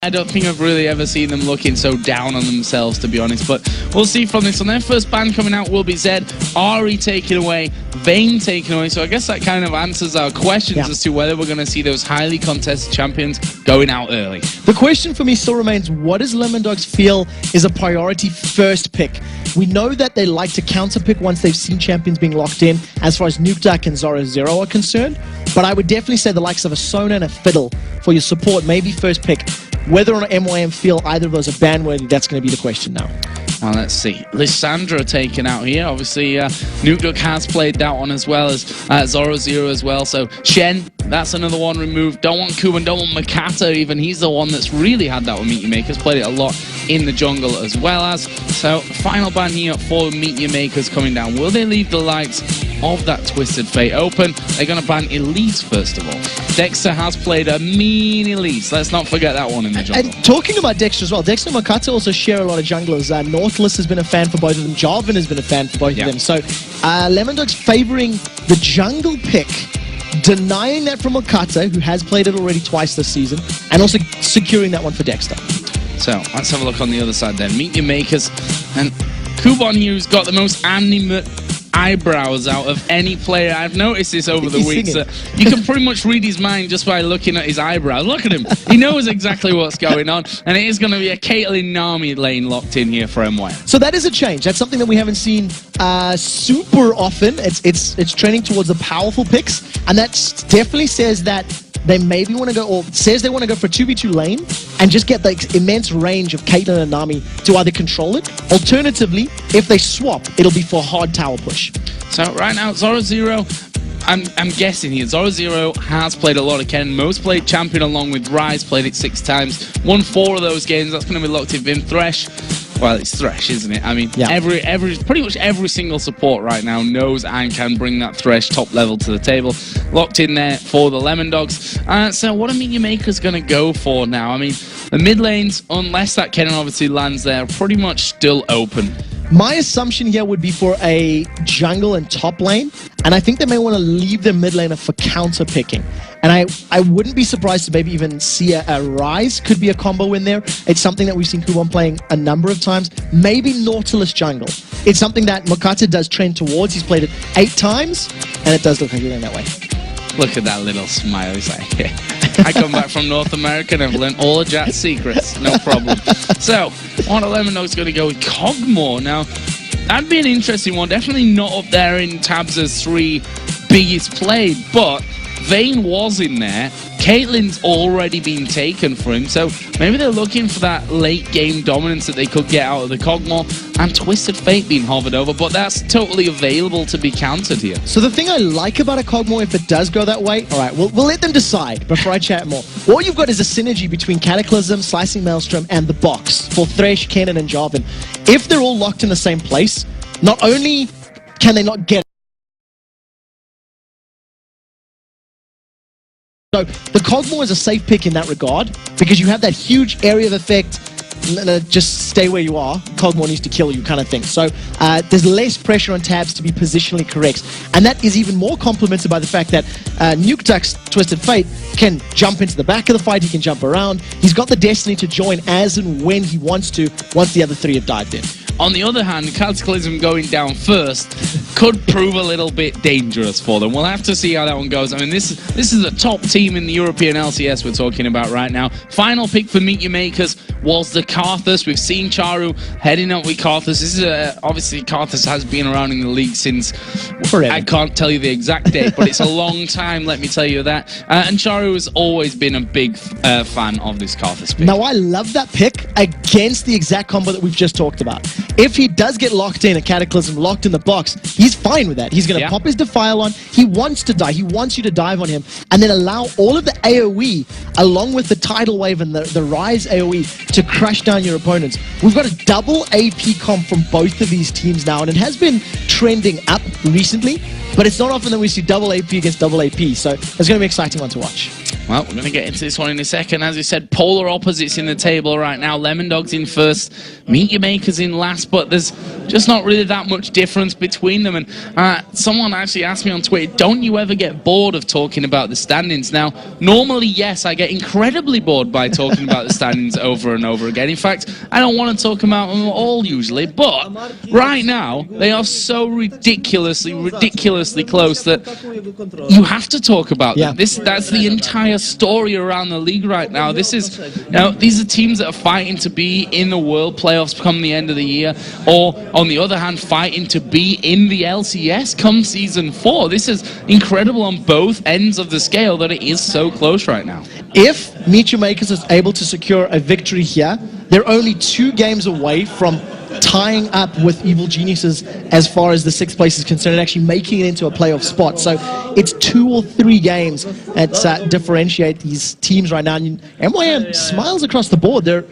I don't think I've really ever seen them looking so down on themselves, to be honest. But we'll see from this one. Their first ban coming out will be Zed, Ari taken away, Vayne taken away. So I guess that kind of answers our questions as to whether we're going to see those highly contested champions going out early. The question for me still remains, what does Lemondogs feel is a priority first pick? We know that they like to counter pick once they've seen champions being locked in, as far as NukeDuck and Zoro are concerned. But I would definitely say the likes of a Sona and a Fiddle for your support, maybe first pick. Whether or not MYM feel either of those are ban-worthy, that's going to be the question now. Now let's see. Lissandra taken out here. Obviously, NukeDuck has played that one as well as Zoro Zero as well. So Shen, that's another one removed. Don't want Kuban, don't want Makata even. He's the one that's really had that with Meet Your Makers. Played it a lot in the jungle as well as. So final ban here for Meet Your Makers coming down. Will they leave the likes of that Twisted Fate open? They're going to ban Elise first of all. Dexter has played a mean Elise. Let's not forget that one in the jungle. And talking about Dexter as well, Dexter and Makata also share a lot of junglers. Nautilus has been a fan for both of them. Jarvan has been a fan for both of them. So Lemondogs favoring the jungle pick, denying that from Makata, who has played it already twice this season, and also securing that one for Dexter. So let's have a look on the other side then. Meet Your Makers. And Kuban here, who's got the most animate eyebrows out of any player. I've noticed this over the weeks. You can pretty much read his mind just by looking at his eyebrows. Look at him. He knows exactly what's going on. And it is going to be a Caitlyn Nami lane locked in here for MYM. So that is a change. That's something that we haven't seen super often. It's trending towards the powerful picks. And that definitely says that they maybe want to go, or says they want to go for a 2v2 lane and just get the immense range of Caitlyn and Nami to either control it. Alternatively, if they swap, it'll be for a hard tower push. So right now, Zoro Zero, I'm guessing here, Zoro Zero has played a lot of Ken. Most played champion along with Rise, played it 6 times, won 4 of those games. That's going to be locked in Vim. Thresh, well, it's Thresh, isn't it? I mean, pretty much every single support right now knows and can bring that Thresh top level to the table. Locked in there for the Lemondogs. So what are Meet Your Makers going to go for now? I mean, the mid lanes, unless that Kennen obviously lands there, are pretty much still open. My assumption here would be for a jungle and top lane, and I think they may want to leave their mid laner for counter picking. And I wouldn't be surprised to maybe even see a Rise could be a combo in there. It's something that we've seen Kuban playing a number of times. Maybe Nautilus jungle. It's something that Makata does trend towards. He's played it 8 times, and it does look like he's going that way. Look at that little smile. He's like, yeah. I come back from North America and I've learned all of Jack's secrets. No problem. So, one of Lemondogs going to go with Kog'Maw. Now, that'd be an interesting one. Definitely not up there in Tabs' 3 biggest played, but Vayne was in there. Caitlyn's already been taken for him, so maybe they're looking for that late game dominance that they could get out of the Kog'Maw, and Twisted Fate being hovered over, but that's totally available to be countered here. So the thing I like about a Kog'Maw, if it does go that way, alright, we'll let them decide before I chat more. All you've got is a synergy between Cataclysm, Slicing Maelstrom, and the box for Thresh, Kennen, and Jarvan. If they're all locked in the same place, not only can they not get so the Kog'Maw is a safe pick in that regard, because you have that huge area of effect, just stay where you are, Kog'Maw needs to kill you kind of thing. So there's less pressure on Tabs to be positionally correct. And that is even more complemented by the fact that NukeDuck's Twisted Fate can jump into the back of the fight, he can jump around, he's got the destiny to join as and when he wants to, once the other 3 have dived in. On the other hand, Cataclysm going down first could prove a little bit dangerous for them. We'll have to see how that one goes. I mean, this is a top team in the European LCS we're talking about right now. Final pick for Meet Your Makers was the Karthus. We've seen Charu heading up with Karthus. This is obviously Karthus has been around in the league since forever. I can't tell you the exact date, but it's a long time, let me tell you that. And Charu has always been a big fan of this Karthus pick. Now, I love that pick against the exact combo that we've just talked about. If he does get locked in, a Cataclysm locked in the box, he's fine with that. He's going to pop his Defile on. He wants to die. He wants you to dive on him, and then allow all of the AoE, along with the Tidal Wave and the Rise AoE, to crush down your opponents. We've got a double AP comp from both of these teams now, and it has been trending up recently. but it's not often that we see double AP against double AP, so it's going to be an exciting one to watch. Well, we're going to get into this one in a second. As you said, polar opposites in the table right now. Lemon Dogs in first, Meet Your Makers in last, but there's just not really that much difference between them. And someone actually asked me on Twitter, don't you ever get bored of talking about the standings? Now, normally, yes, I get incredibly bored by talking about the standings over and over again. In fact, I don't want to talk about them at all usually, but right now, they are so ridiculously close that you have to talk about them. That's the entire story around the league right now. This is, these are teams that are fighting to be in the World Playoffs come the end of the year, or on the other hand, fighting to be in the LCS come Season 4. This is incredible on both ends of the scale that it is so close right now. If Meet Your Makers is able to secure a victory here, they're only 2 games away from tying up with Evil Geniuses as far as the 6th place is concerned and actually making it into a playoff spot. So it's 2 or 3 games that differentiate these teams right now. And MYM smiles across the board. They're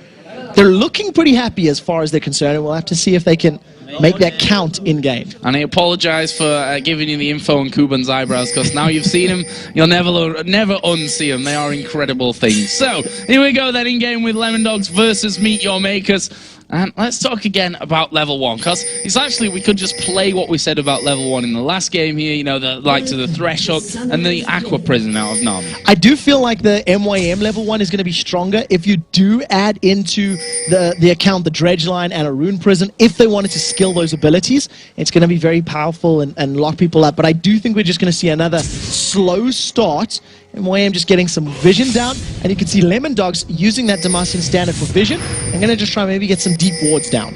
looking pretty happy as far as they're concerned, and we'll have to see if they can make that count in-game. And I apologize for giving you the info on Kuban's eyebrows, because now you've seen them, you'll never unsee them. They are incredible things. So, here we go then in-game with Lemon Dogs versus Meet Your Makers. And let's talk again about level 1, because it's actually, we could just play what we said about level 1 in the last game here, the like to the Threshold and the Aqua Prison out of Nami. I do feel like the MYM level 1 is going to be stronger if you do add into the account the Dredge Line and a Rune Prison. If they wanted to skill those abilities, it's going to be very powerful and lock people up. But I do think we're just going to see another slow start. MYM just getting some vision down, and you can see Lemon Dogs using that Demacian standard for vision. I'm going to just try maybe get some deep wards down.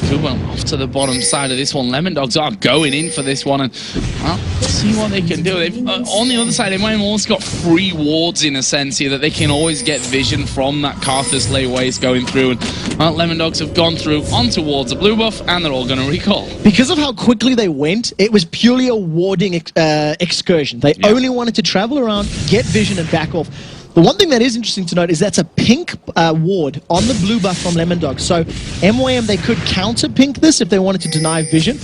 Kuban off to the bottom side of this one. Lemon Dogs are going in for this one, and see what they can do. On the other side, they might have also got free wards in a sense here that they can always get vision from that Karthus lay waste going through. And Lemon Dogs have gone through on towards a blue buff, and they're all going to recall. Because of how quickly they went, it was purely a warding excursion. They only wanted to travel around, get vision, and back off. The one thing that is interesting to note is that's a pink ward on the blue buff from Lemon Dogs. So MYM, they could counter pink this if they wanted to deny vision,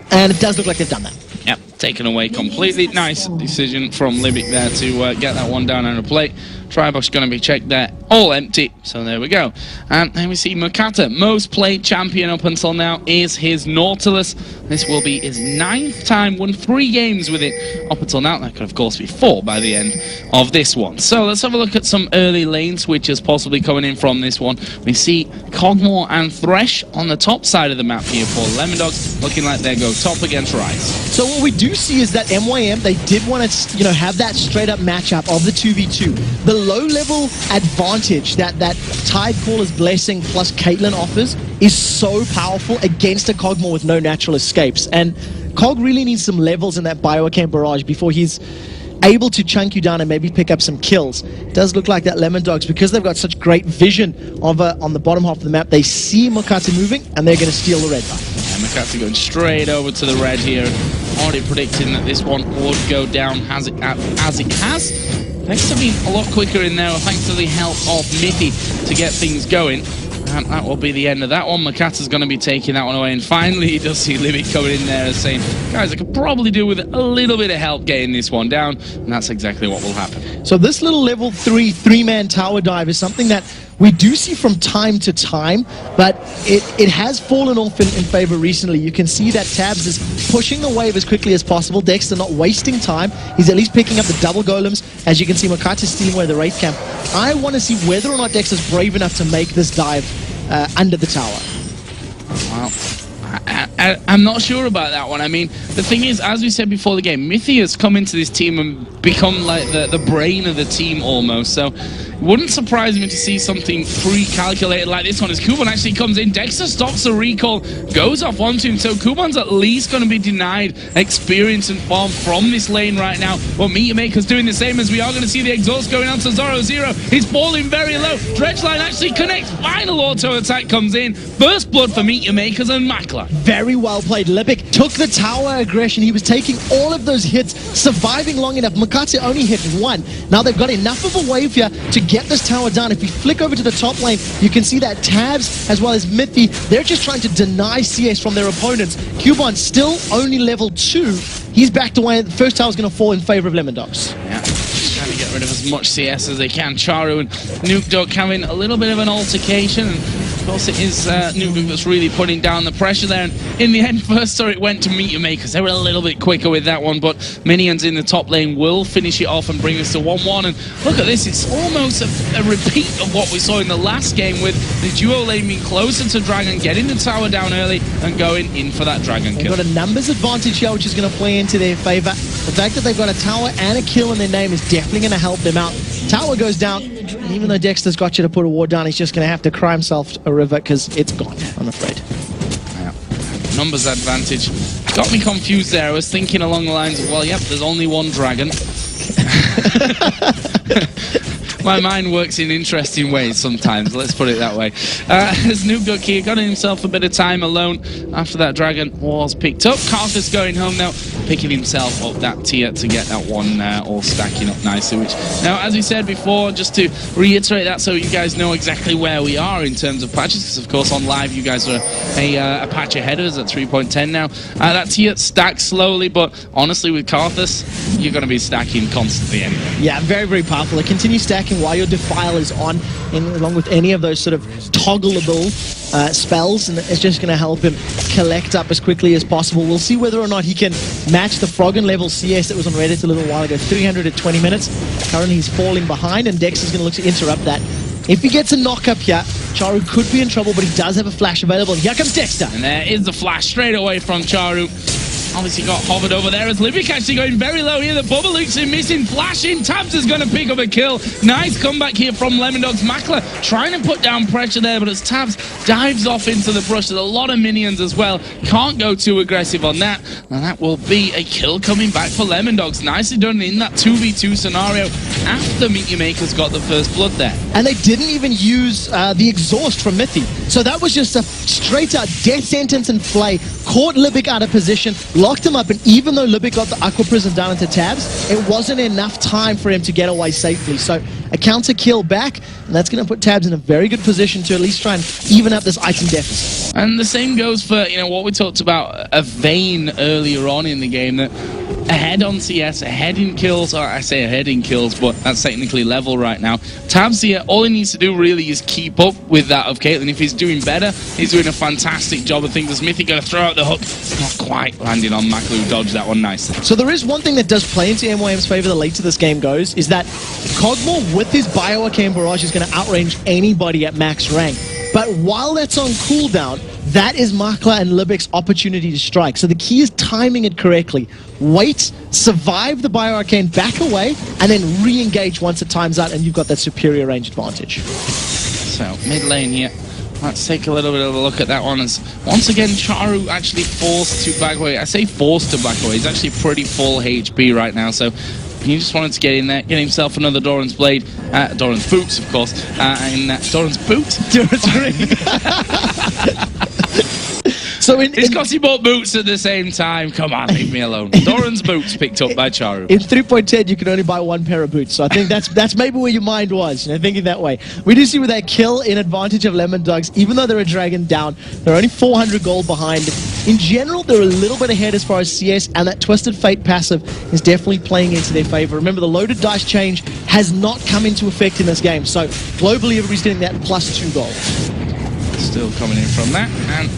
and it does look like they've done that. Yep, taken away completely. Nice decision from Libic there to get that one down on a plate. Tribush going to be checked there, all empty, so there we go. And then we see Mukata, most played champion up until now is his Nautilus. This will be his 9th time, won 3 games with it up until now. That could of course be 4 by the end of this one. So let's have a look at some early lane switches possibly coming in from this one. We see Cogmore and Thresh on the top side of the map here for Lemon Dogs, looking like they go top against Rise. So what we do see is that MYM, they did want to have that straight up matchup of the 2v2. The low-level advantage that Tidecaller's Blessing plus Caitlyn offers is so powerful against a Cogmore with no natural escapes. And Cog really needs some levels in that Biocamp barrage before he's able to chunk you down and maybe pick up some kills. It does look like that Lemon Dogs, because they've got such great vision on the bottom half of the map, they see Mukata moving and they're going to steal the red buff. Yeah, Mukata going straight over to the red here, already predicting that this one would go down as it has. Thanks to being a lot quicker in there, thanks to the help of Mithy to get things going. And that will be the end of that one. Mukata's going to be taking that one away. And finally, he does see Libby coming in there and saying, guys, I could probably do with a little bit of help getting this one down. And that's exactly what will happen. So this little level 3-man tower dive is something that we do see from time to time, but it has fallen off in favor recently. You can see that Tabs is pushing the wave as quickly as possible. Dexter not wasting time. He's at least picking up the double golems. As you can see, Mukata is stealing away the Wraith Camp. I want to see whether or not Dexter's brave enough to make this dive under the tower. Well, I'm not sure about that one. I mean, the thing is, as we said before the game, Mithy has come into this team and become like the brain of the team almost. So it wouldn't surprise me to see something pre-calculated like this one as Kuban actually comes in. Dexter stops the recall, goes off onto him. So Kuban's at least going to be denied experience and farm from this lane right now. But Meet Your Maker's doing the same, as we are going to see the exhaust going on to Zoro. He's falling very low. Dredge Line actually connects. Final auto attack comes in. First blood for Meet Your Makers and Makla. Very well played. Libic took the tower aggression. He was taking all of those hits, surviving long enough. Mukata only hit 1. Now they've got enough of a wave here to get this tower down. If we flick over to the top lane, you can see that Tabs as well as Mithy, they're just trying to deny CS from their opponents. Cubon still only level 2. He's backed away. The first tower's going to fall in favor of Lemondogs. Yeah, just trying to get rid of as much CS as they can. Charu and Nukedog having a little bit of an altercation. And of course, it is Nukedog that's really putting down the pressure there. And in the end, first story it went to Meet Your Makers. They were a little bit quicker with that one, but Minions in the top lane will finish it off and bring us to 1-1. And look at this, it's almost a repeat of what we saw in the last game with the duo lane being closer to Dragon, getting the tower down early and going in for that Dragon kill. They've got a numbers advantage here, which is going to play into their favor. The fact that they've got a tower and a kill in their name is definitely going to help them out. Tower goes down. Even though Dexter's got you to put a ward down, he's just going to have to cry himself a river because it's gone, I'm afraid. Yeah. Numbers advantage. Got me confused there. I was thinking along the lines of, well, yep, there's only one dragon. My mind works in interesting ways sometimes, let's put it that way. As Nukedog here got himself a bit of time alone after that dragon was picked up. Carthus going home now, picking himself up that tier to get that one all stacking up nicely. Which, now, as we said before, just to reiterate that so you guys know exactly where we are in terms of patches, because of course on live you guys are a patch ahead of us at 3.10 now. That tier stacks slowly, but honestly with Carthus, you're going to be stacking constantly anyway. Yeah, very, very powerful. It continues stacking while your Defile is on, along with any of those sort of toggleable spells, and it's just going to help him collect up as quickly as possible. We'll see whether or not he can match the Froggen level CS that was on Reddit a little while ago, 300 at 20 minutes. Currently he's falling behind, and Dex is going to look to interrupt that. If he gets a knock up here, Charu could be in trouble, but he does have a flash available. Here comes Dexter. And there is the flash straight away from Charu. Obviously got hovered over there as Libic actually going very low here. The Bubbaloots are missing, flashing. Tabs is going to pick up a kill. Nice comeback here from Lemondogs. Makler trying to put down pressure there, but as Tabs dives off into the brush, there's a lot of minions as well. Can't go too aggressive on that. And that will be a kill coming back for Lemondogs. Nicely done in that 2v2 scenario after Meet Your Makers got the first blood there. And they didn't even use the exhaust from Mithy. So that was just a straight out death sentence and play. Caught Libic out of position, locked him up, and even though Libic got the Aqua Prison down into Tabs, it wasn't enough time for him to get away safely. So a counter kill back, and that's going to put Tabs in a very good position to at least try and even up this item deficit. And the same goes for, you know, what we talked about a Vayne earlier on in the game, that ahead on CS, ahead in kills, or I say ahead in kills, but that's technically level right now. Tabs here, all he needs to do really is keep up with that of Caitlyn. If he's doing better, he's doing a fantastic job of things. As Mithy going to throw out the hook, not quite landing on Makler, who dodged that one nicely. So there is one thing that does play into MYM's favor the later this game goes, is that Cogmore with his Bioarcane Barrage is going to outrange anybody at max rank. But while that's on cooldown, that is Makler and Libic's opportunity to strike. So the key is timing it correctly. Wait, survive the Bioarcane, back away, and then re-engage once it times out, and you've got that superior range advantage. So, mid lane here. Let's take a little bit of a look at that one. As once again, Charu actually forced to back away. I say forced to back away. He's actually pretty full HP right now, so he just wanted to get in there, get himself another Doran's Blade, Doran's Boots, of course, and Doran's Boot? Doran's Ring. So it's because he bought boots at the same time. Come on, leave me alone. Doran's Boots picked up by Charu. In 3.10, you can only buy one pair of boots. So I think that's maybe where your mind was, you know, thinking that way. We do see with that kill in advantage of Lemondogs, even though they're a dragon down, they're only 400 gold behind. In general, they're a little bit ahead as far as CS, and that Twisted Fate passive is definitely playing into their favor. Remember, the loaded dice change has not come into effect in this game, so globally everybody's getting that +2 gold. Still coming in from that, and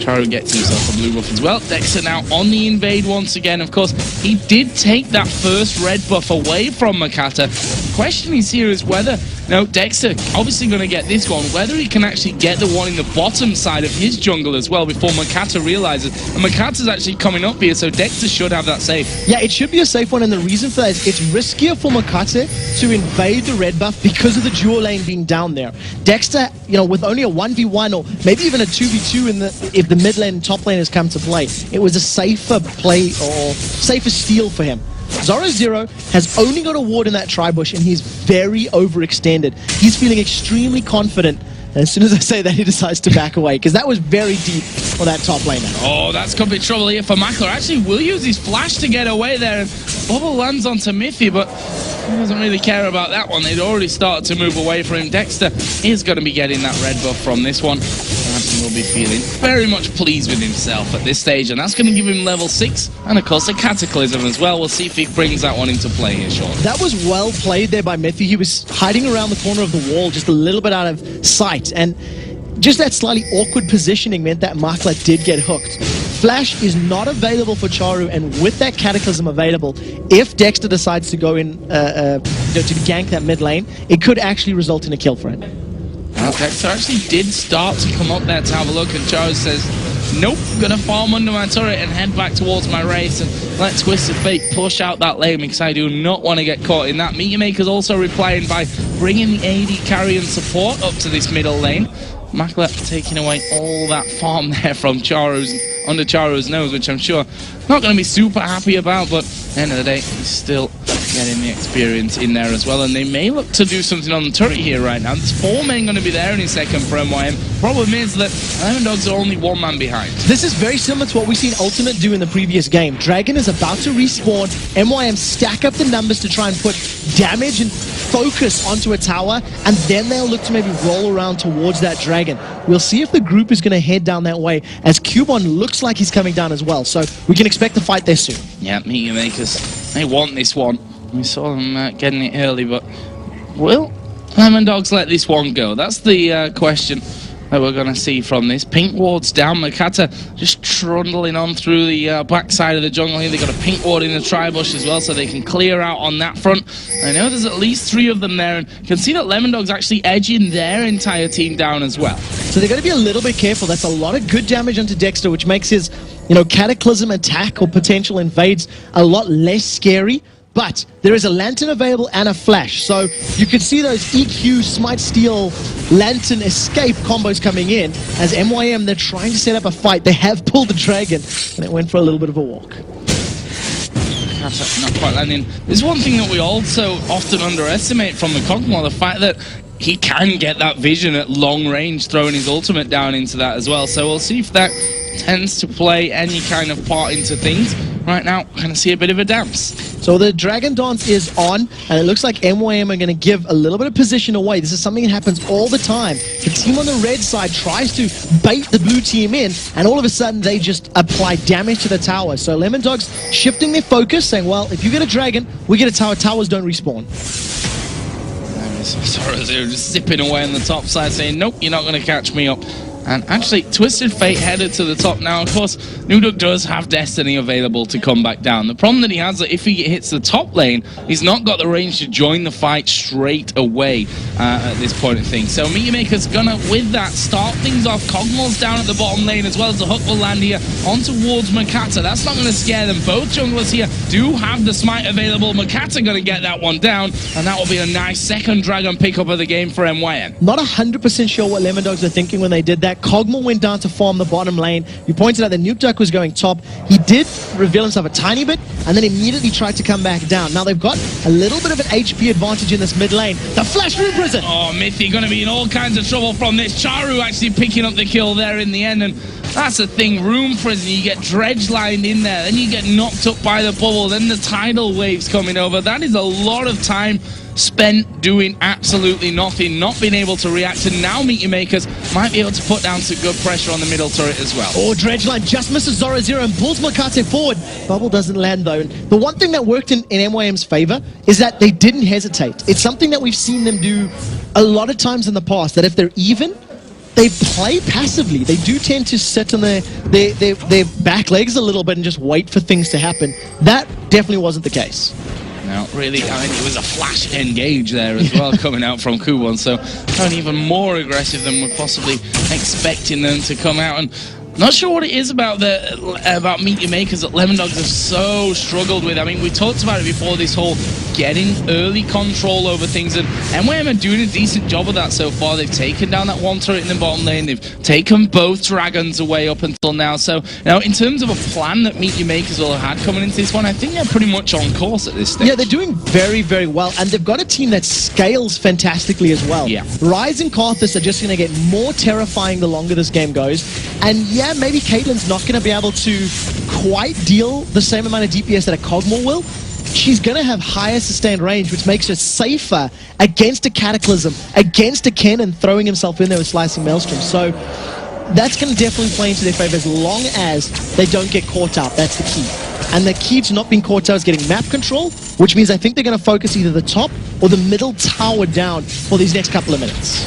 Charu gets himself a blue buff as well. Dexter now on the invade once again. Of course, he did take that first red buff away from Makata. The question is here is whether, no, Dexter obviously going to get this one, whether he can actually get the one in the bottom side of his jungle as well before Makata realizes. And Makata's actually coming up here, so Dexter should have that safe. Yeah, it should be a safe one, and the reason for that is it's riskier for Makata to invade the red buff because of the dual lane being down there. Dexter, you know, with only a 1v1 or maybe even a 2v2 if the mid lane and top lane has come to play, it was a safer play or safer steal for him. Zoro has only got a ward in that tri-bush, and he's very overextended. He's feeling extremely confident And as soon as I say that, he decides to back away, because that was very deep for that top laner. Oh, that's could be trouble here for Makler. Actually, will use his flash to get away there. And Bubble lands onto Mithy, but he doesn't really care about that one. They'd already started to move away from him. Dexter is going to be getting that red buff from this one. And will be feeling very much pleased with himself at this stage, and that's going to give him level 6, and of course a Cataclysm as well. We'll see if he brings that one into play here shortly. That was well played there by Mithy. He was hiding around the corner of the wall, just a little bit out of sight, and just that slightly awkward positioning meant that Makler did get hooked. Flash is not available for Charu, and with that Cataclysm available, if Dexter decides to go in to gank that mid lane, it could actually result in a kill for him. Dexter actually did start to come up there to have a look, and Charu says, nope, gonna farm under my turret and head back towards my race and let Twisted Fate push out that lane, because I do not want to get caught in that. Meteor Maker's also replying by bringing the AD carry and support up to this middle lane. Makler taking away all that farm there from under Charu's nose, which I'm sure not going to be super happy about, but at the end of the day, he's still getting the experience in there as well, and they may look to do something on the turret here right now. There's 4 men going to be there in a second for MYM. Problem is that Lemondogs are only 1 man behind. This is very similar to what we've seen Ultimate do in the previous game. Dragon is about to respawn. MYM stack up the numbers to try and put damage and focus onto a tower, and then they'll look to maybe roll around towards that Dragon. We'll see if the group is going to head down that way, as Cubon looks like he's coming down as well, so we can expect a fight there soon. Yeah, Meteor Makers, they want this one. We saw them getting it early, but will Lemondogs let this one go? That's the question that we're going to see from this. Pink ward's down. Makata just trundling on through the backside of the jungle here. They've got a pink ward in the tri-bush as well, so they can clear out on that front. I know there's at least 3 of them there, and you can see that Lemondogs actually edging their entire team down as well. So they've got to be a little bit careful. That's a lot of good damage onto Dexter, which makes his, Cataclysm attack or potential invades a lot less scary. But there is a Lantern available and a Flash, so you can see those EQ, Smite, Steal, Lantern, Escape combos coming in. As MYM, they're trying to set up a fight. They have pulled the Dragon, and it went for a little bit of a walk. Not quite landing. There's one thing that we also often underestimate from the Kog'Maw, the fact that he can get that vision at long range, throwing his ultimate down into that as well. So we'll see if that tends to play any kind of part into things. Right now, we're going to see a bit of a dance. So the Dragon Dance is on, and it looks like MYM are going to give a little bit of position away. This is something that happens all the time. The team on the red side tries to bait the blue team in, and all of a sudden they just apply damage to the tower. So Lemondogs shifting their focus, saying, well, if you get a Dragon, we get a tower. Towers don't respawn. Sorry, they're just zipping away on the top side, saying, nope, you're not going to catch me up. And actually, Twisted Fate headed to the top now. Of course, Nuduk does have Destiny available to come back down. The problem that he has is that if he hits the top lane, he's not got the range to join the fight straight away at this point of things. So Meteor Maker's gonna, with that, start things off. Kog'Maw's down at the bottom lane, as well as the hook will land here on towards Makata. That's not gonna scare them. Both junglers here do have the smite available. Makata gonna get that one down, and that will be a nice second Dragon pickup of the game for MYM. Not 100% sure what Lemondogs are thinking when they did that. Kog'Maw went down to farm the bottom lane. You pointed out that Nukeduck was going top. He did reveal himself a tiny bit, and then immediately tried to come back down. Now they've got a little bit of an HP advantage in this mid lane. The Flash Room Prison! Oh, Mithy going to be in all kinds of trouble from this. Charu actually picking up the kill there in the end, and that's the thing. Room Prison, you get dredge lined in there, then you get knocked up by the bubble, then the tidal waves coming over. That is a lot of time spent doing absolutely nothing, not being able to react, and now Meteor Makers might be able to put down some good pressure on the middle turret as well. Oh, Dredge Line just misses Zoro Zero and pulls Makate forward. Bubble doesn't land though. And the one thing that worked in MYM's favor is that they didn't hesitate. It's something that we've seen them do a lot of times in the past, that if they're even, they play passively. They do tend to sit on their back legs a little bit and just wait for things to happen. That definitely wasn't the case. No, really, I mean, it was a flash engage there as well coming out from Kubon, so going even more aggressive than we're possibly expecting them to come out. And Not sure what it is about Meet Your Makers that Lemondogs have so struggled with. I mean, we talked about it before, this whole getting early control over things, and MYM are doing a decent job of that so far. They've taken down that one turret in the bottom lane. They've taken both dragons away up until now. So now, in terms of a plan that Meet Your Makers will have had coming into this one, I think they're pretty much on course at this stage. Yeah, they're doing very, very well, and they've got a team that scales fantastically as well. Yeah. Ryze and Karthus are just going to get more terrifying the longer this game goes, and yeah, maybe Caitlyn's not going to be able to quite deal the same amount of DPS that a Kog'Maw will. She's going to have higher sustained range, which makes her safer against a Cataclysm, against a Kennen throwing himself in there with Slicing Maelstrom. So that's going to definitely play into their favor as long as they don't get caught out. That's the key. And the key to not being caught out is getting map control, which means I think they're going to focus either the top or the middle tower down for these next couple of minutes.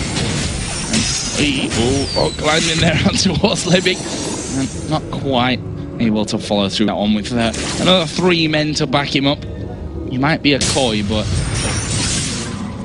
Gliding in there towards Libic, and not quite able to follow through that one with another 3 men to back him up. He might be a coy, but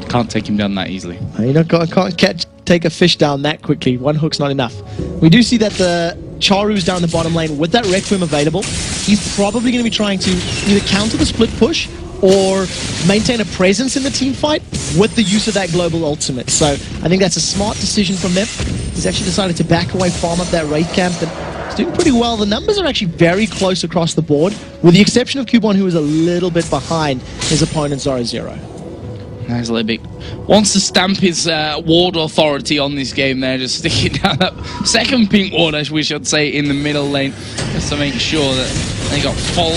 can't take him down that easily. You know, can't take a fish down that quickly. One hook's not enough. We do see that the Charu's down the bottom lane with that Requiem available. He's probably going to be trying to either counter the split push or maintain a presence in the team fight with the use of that global ultimate. So I think that's a smart decision from them. He's actually decided to back away, farm up that raid camp, and he's doing pretty well. The numbers are actually very close across the board, with the exception of Cubon, who is a little bit behind his opponent 0-0. There's Libic. Wants to stamp his ward authority on this game there, just sticking down that second pink ward, as we should say, in the middle lane, just to make sure that they got full,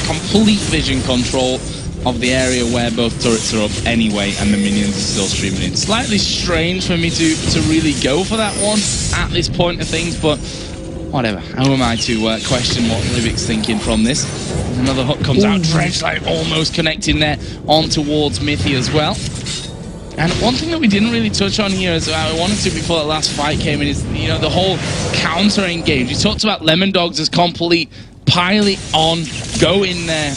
complete vision control of the area where both turrets are up anyway, and the minions are still streaming in. Slightly strange for me to really go for that one at this point of things, but whatever. How am I to question what Libic's thinking from this? Another hook comes out, Dredge almost connecting there on towards Mithy as well. And one thing that we didn't really touch on here, as I wanted to before the last fight came in, is, you know, the whole counter engage. You talked about Lemondogs as complete pile it on, go in there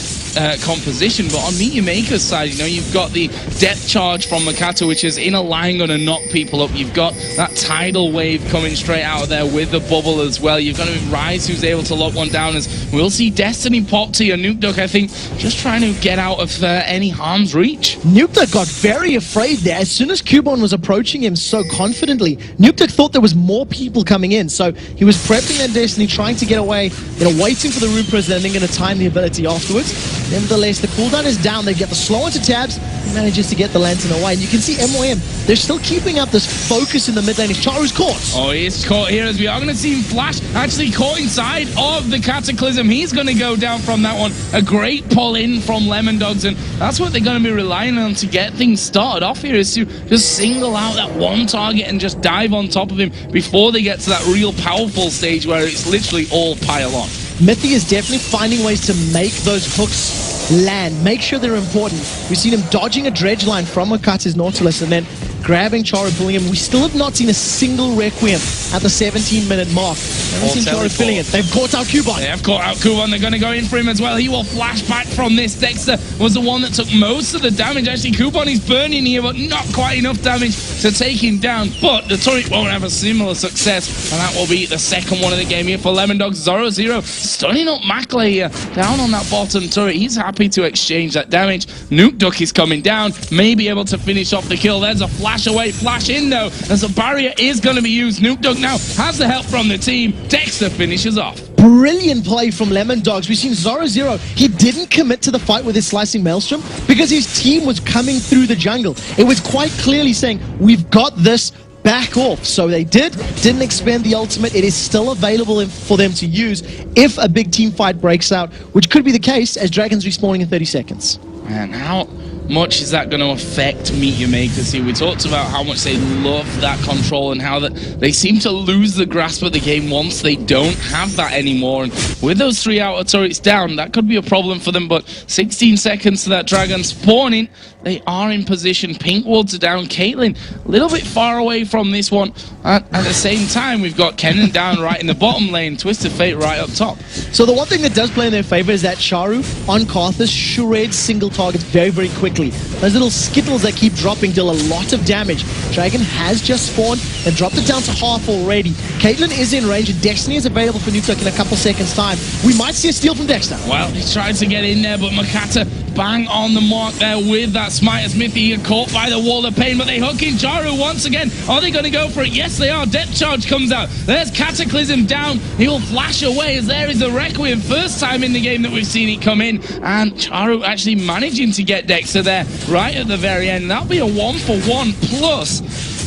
composition, but on Meet Your Maker's side, you know, you've got the depth charge from Makato, which is in a line going to knock people up. You've got that tidal wave coming straight out of there with the bubble as well. You've got Ryze, who's able to lock one down, as we'll see Destiny pop to your Nukeduck, I think, just trying to get out of any harm's reach. Nukeduck got very afraid there. As soon as Cubon was approaching him so confidently, Nukeduck thought there was more people coming in, so he was prepping that Destiny, trying to get away, you know, waiting for the Rupers, and then going to time the ability afterwards. Nevertheless, the cooldown is down. They get the slow onto tabs. He manages to get the lantern away. And you can see MYM, they're still keeping up this focus in the mid lane. Charu's caught. Oh, he is caught here, as we are going to see him flash. Actually caught inside of the Cataclysm. He's going to go down from that one. A great pull in from Lemondogs, and that's what they're going to be relying on to get things started off here, is to just single out that one target and just dive on top of him before they get to that real powerful stage where it's literally all pile on. Mithy is definitely finding ways to make those hooks land, make sure they're important. We've seen him dodging a dredge line from Makata's Nautilus and then grabbing Charu, pulling him. We still have not seen a single Requiem at the 17-minute mark. Haven't seen Charu filling it. They've caught out Cubon. They have caught out Cubon. They're going to go in for him as well. He will flash back from this. Dexter was the one that took most of the damage. Actually, Cubon is burning here, but not quite enough damage to take him down. But the turret won't have a similar success, and that will be the second one of the game here for Lemondogs. 0-0, stunning up Mackley here, down on that bottom turret. He's happy to exchange that damage. Nukeduck is coming down, may be able to finish off the kill. There's a flash away, flash in though, as the barrier is going to be used. Nukeduck now has the help from the team. Dexter finishes off. Brilliant play from Lemondogs. We've seen 0-0. He didn't commit to the fight with his Slicing Maelstrom because his team was coming through the jungle. It was quite clearly saying, we've got this, back off. So they didn't expend the ultimate. It is still available for them to use if a big team fight breaks out, which could be the case as Dragons respawning in 30 seconds. Man, how much is that going to affect Meet Your Makers here? We talked about how much they love that control and how that they seem to lose the grasp of the game once they don't have that anymore. And with those 3 outer turrets down, that could be a problem for them. But 16 seconds to that Dragon spawning. they are in position. Pink wards are down. Caitlyn a little bit far away from this one. At the same time, we've got Kennen down right in the bottom lane. Twisted Fate right up top. So the one thing that does play in their favor is that Charu on Karthus shreds single targets very, very quickly. Those little skittles that keep dropping deal a lot of damage. Dragon has just spawned and dropped it down to half already. Caitlyn is in range and Destiny is available for Nuke in a couple seconds time. We might see a steal from Dexter. Well, he tried to get in there, but Makata bang on the mark there with that Smite. Smithy caught by the wall of pain, but they hook in Charu once again. Are they going to go for it? Yes, they are. Depth Charge comes out. There's Cataclysm down. He will flash away as there is the Requiem. First time in the game that we've seen it come in. And Charu actually managing to get Dexter there right at the very end. That'll be a 1-for-1 plus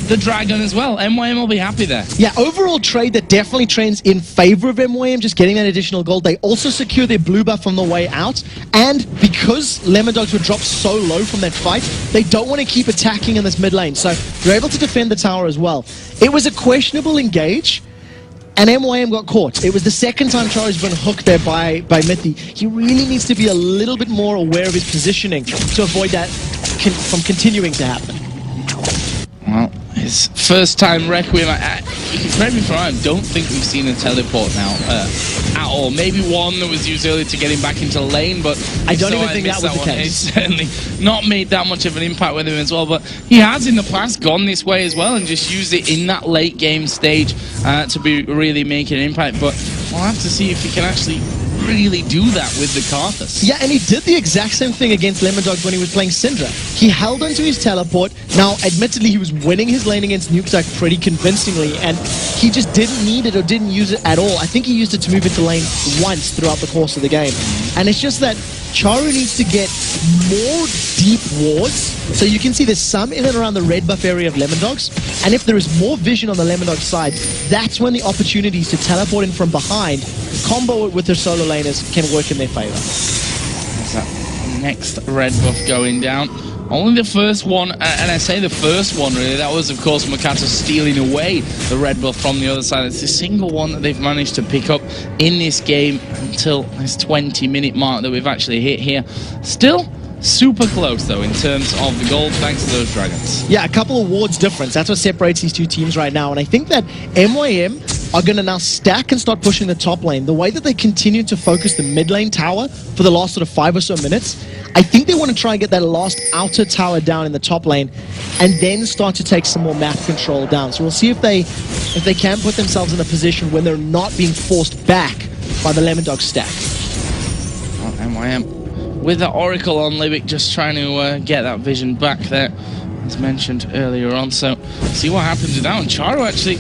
the Dragon as well. MYM will be happy there. Yeah, overall trade that definitely trends in favor of MYM, just getting that additional gold. They also secure their blue buff on the way out, and because Lemon Dogs were dropped so low from that fight, they don't want to keep attacking in this mid lane, so they're able to defend the tower as well. It was a questionable engage, and MYM got caught. It was the second time Charu's been hooked there by Mithy. He really needs to be a little bit more aware of his positioning to avoid that from continuing to happen. Well, his first time Requiem, you can correct me if I'm wrong, I don't think we've seen a teleport now at all. Maybe one that was used earlier to get him back into lane, but I don't even think that was the case. He's certainly not made that much of an impact with him as well, but he has in the past gone this way as well and just used it in that late game stage to be really making an impact, but we'll have to see if he can actually really do that with the Karthus. Yeah, and he did the exact same thing against Lemon Dogs when he was playing Syndra. He held onto his teleport. Now, admittedly, he was winning his lane against Nuke pretty convincingly, and he just didn't need it or didn't use it at all. I think he used it to move into lane once throughout the course of the game. And it's just that Charu needs to get more deep wards. So you can see there's some in and around the red buff area of Lemon Dogs. And if there is more vision on the Lemon Dogs side, that's when the opportunities to teleport in from behind, combo it with their solo laners, can work in their favor. There's that next red buff going down. Only the first one, and I say the first one really, that was of course Makata stealing away the red buff from the other side. It's the single one that they've managed to pick up in this game until this 20-minute mark that we've actually hit here. Still super close though in terms of the gold, thanks to those Dragons. Yeah, a couple of wards difference. That's what separates these two teams right now. And I think that MYM are going to now stack and start pushing the top lane. The way that they continue to focus the mid lane tower for the last sort of 5 or so minutes, I think they want to try and get that last outer tower down in the top lane and then start to take some more map control down. So we'll see if they can put themselves in a position when they're not being forced back by the Lemon Dog stack. Well, MYM with the Oracle on Libic, just trying to get that vision back there, as mentioned earlier on. So see what happens with that one. Charu actually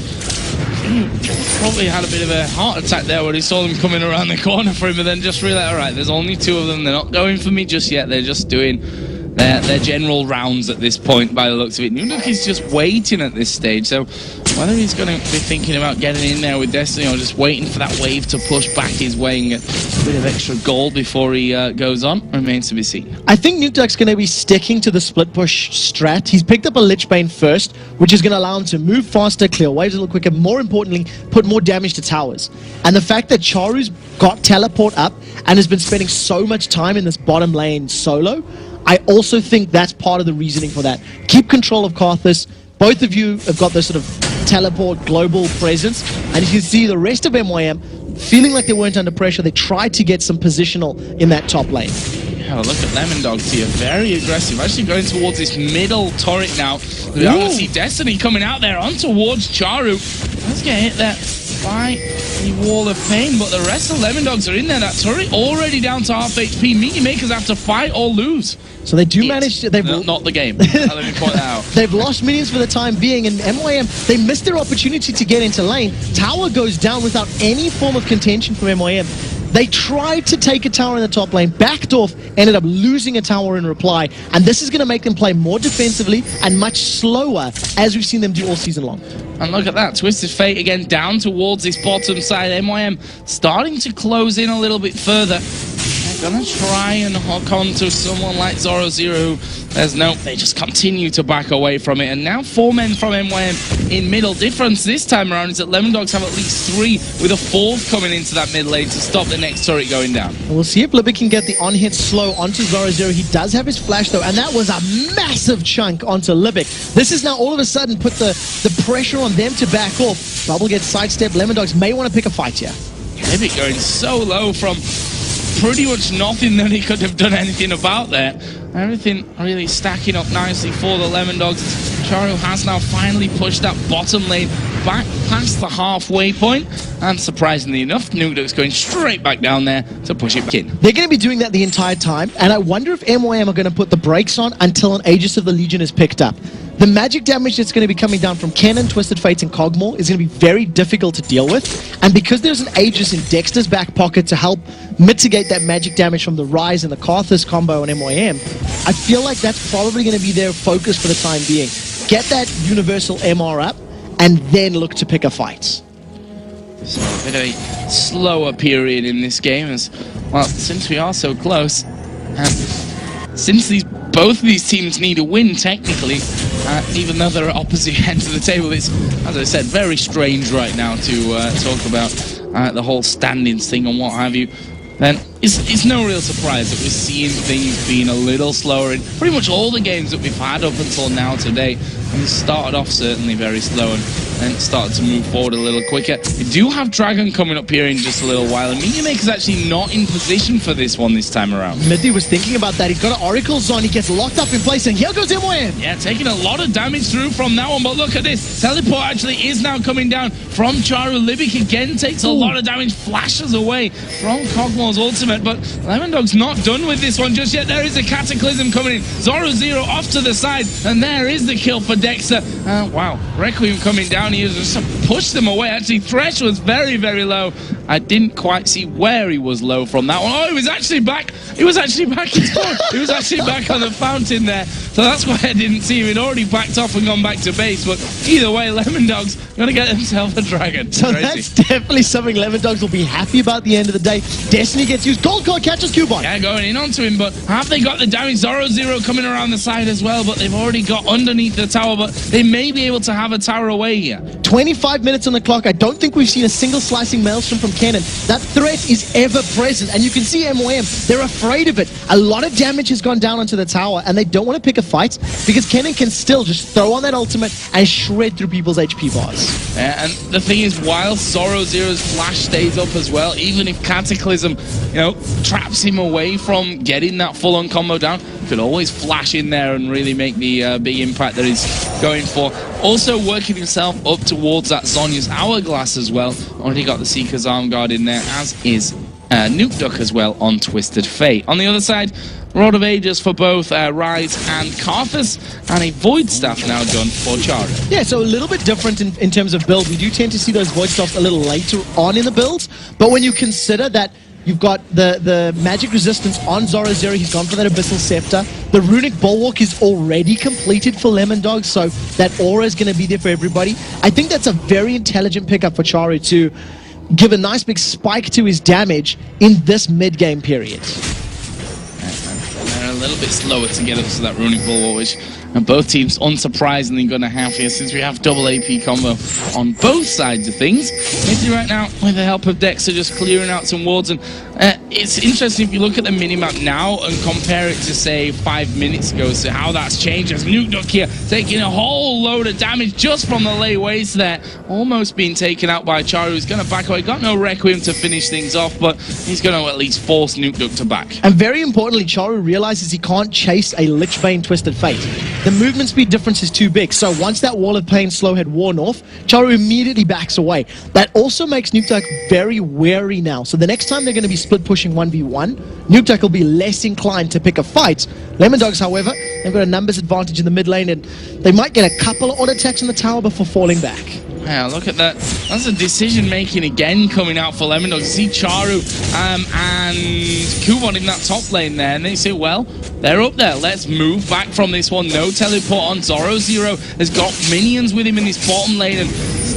probably had a bit of a heart attack there when he saw them coming around the corner for him, and then just realized, alright, there's only 2 of them, they're not going for me just yet, they're just doing their general rounds at this point by the looks of it. Nuke is just waiting at this stage, so whether he's going to be thinking about getting in there with Destiny or just waiting for that wave to push back his way and get a bit of extra gold before he goes on remains to be seen. I think Nuke's going to be sticking to the split push strat. He's picked up a Lich Bane first, which is going to allow him to move faster, clear waves a little quicker, more importantly, put more damage to towers. And the fact that Charu's got teleport up and has been spending so much time in this bottom lane solo, I also think that's part of the reasoning for that. Keep control of Karthus. Both of you have got this sort of teleport global presence, and you can see the rest of MYM feeling like they weren't under pressure. They tried to get some positional in that top lane. Yeah, look at Lemon Dogs here, very aggressive, actually going towards this middle turret now. We don't see Destiny coming out there on towards Charu. Let's get hit there by the wall of pain, but the rest of Lemon Dogs are in there. That turret already down to half HP. Meaty Makers have to fight or lose. So they do manage to... Not the game. Let me point that out. They've lost minions for the time being, and MYM, they missed their opportunity to get into lane. Tower goes down without any form of contention from MYM. They tried to take a tower in the top lane, backed off, ended up losing a tower in reply, and this is going to make them play more defensively and much slower, as we've seen them do all season long. And look at that, Twisted Fate again down towards this bottom side. MYM starting to close in a little bit further. They're going to try and hook on to someone like Zoro Zero, who there's no, they just continue to back away from it. And now 4 men from MYM in middle. Difference this time around is that Lemondogs have at least 3, with a 4th coming into that mid lane to stop the next turret going down. And we'll see if Libby can get the on-hit slow onto Zoro. He does have his flash though, and that was a massive chunk onto Libic. This is now all of a sudden put the pressure on them to back off. Bubble gets sidestepped. Lemondogs may want to pick a fight here. Libic going so low from pretty much nothing that he could have done anything about there. Everything really stacking up nicely for the Lemondogs. Charu has now finally pushed that bottom lane back past the halfway point, and surprisingly enough, Nukeduk's going straight back down there to push it back in. They're going to be doing that the entire time, and I wonder if MYM are going to put the brakes on until an Aegis of the Legion is picked up. The magic damage that's going to be coming down from Kennen, Twisted Fates, and Cogmore is going to be very difficult to deal with, and because there's an Aegis in Dexter's back pocket to help mitigate that magic damage from the Rise and the Karthus combo on MYM, I feel like that's probably going to be their focus for the time being. Get that universal MR up, and then look to pick a fight. So a bit of a slower period in this game, as well, since we are so close, and since both of these teams need a win technically, even though they're at opposite ends of the table, it's, as I said, very strange right now to talk about the whole standings thing and what have you. Then it's no real surprise that we're seeing things being a little slower in pretty much all the games that we've had up until now today. And it started off certainly very slow and then started to move forward a little quicker. We do have Dragon coming up here in just a little while, and Meteor Maker's actually not in position for this one this time around. Middy was thinking about that. He's got an Oracle Zone. He gets locked up in place, and here goes MYM. Yeah, taking a lot of damage through from that one, but look at this. Teleport actually is now coming down from Charu. Libic again takes a lot of damage, flashes away from Cogmore's ultimate, but Lemondog's not done with this one just yet. There is a Cataclysm coming in. Zoro Zero off to the side, and there is the kill for Dexter. Wow, Requiem coming down here just to push them away. Actually, Thresh was very, very low. I didn't quite see where he was low from that one. Oh, he was actually back. He was actually back in spawn. He was actually back on the fountain there. So that's why I didn't see him. He'd already backed off and gone back to base. But either way, Lemondog's going to get himself a dragon. So that's definitely something Lemondogs will be happy about at the end of the day. Destiny gets used. Gold card catches Cubon. Yeah, going in onto him, but have they got the damage? Zoro Zero coming around the side as well, but they've already got underneath the tower, but they may be able to have a tower away here. 25 minutes on the clock. I don't think we've seen a single slicing maelstrom from Kennen. That threat is ever present, and you can see MYM, they're afraid of it. A lot of damage has gone down onto the tower, and they don't want to pick a fight because Kennen can still just throw on that ultimate and shred through people's HP bars. Yeah, and the thing is, while Zoro Zero's flash stays up as well, even if Cataclysm, traps him away from getting that full-on combo down, could always flash in there and really make the big impact that he's going for. Also working himself up towards that Zhonya's Hourglass as well. Already got the Seeker's Arm Guard in there, as is Nukeduck as well on Twisted Fate. On the other side, Rod of Ages for both Rise and Karthus, and a Void Staff now done for Charu. Yeah, so a little bit different in terms of build. We do tend to see those Void Staffs a little later on in the builds, but when you consider that you've got the magic resistance on Zoro Zero, he's gone for that Abyssal Scepter. The Runic Bulwark is already completed for Lemondog, so that aura is going to be there for everybody. I think that's a very intelligent pickup for Charu to give a nice big spike to his damage in this mid-game period. They're a little bit slower to get up to that Runic Bulwark, which both teams unsurprisingly going to have here, since we have double AP combo on both sides of things. Maybe right now, with the help of Dexter, just clearing out some wards. And it's interesting if you look at the minimap now and compare it to, say, 5 minutes ago, so how that's changed as Nukeduck here taking a whole load of damage just from the lay waste there, almost being taken out by Charu, who's going to back away. Got no Requiem to finish things off, but he's going to at least force Nukeduck to back. And very importantly, Charu realizes he can't chase a Lichbane Twisted Fate. The movement speed difference is too big, so once that Wall of Pain slow had worn off, Charu immediately backs away. That also makes Nukeduck very wary now, so the next time they're going to be split pushing 1v1, Nukeduck will be less inclined to pick a fight. Lemondogs, however, they've got a numbers advantage in the mid lane, and they might get a couple of odd attacks on the tower before falling back. Yeah, look at that. That's a decision-making again coming out for Lemondogs. See Charu and Kubon in that top lane there, and they say, well, they're up there. Let's move back from this one. No teleport on. Zoro Zero has got minions with him in this bottom lane, and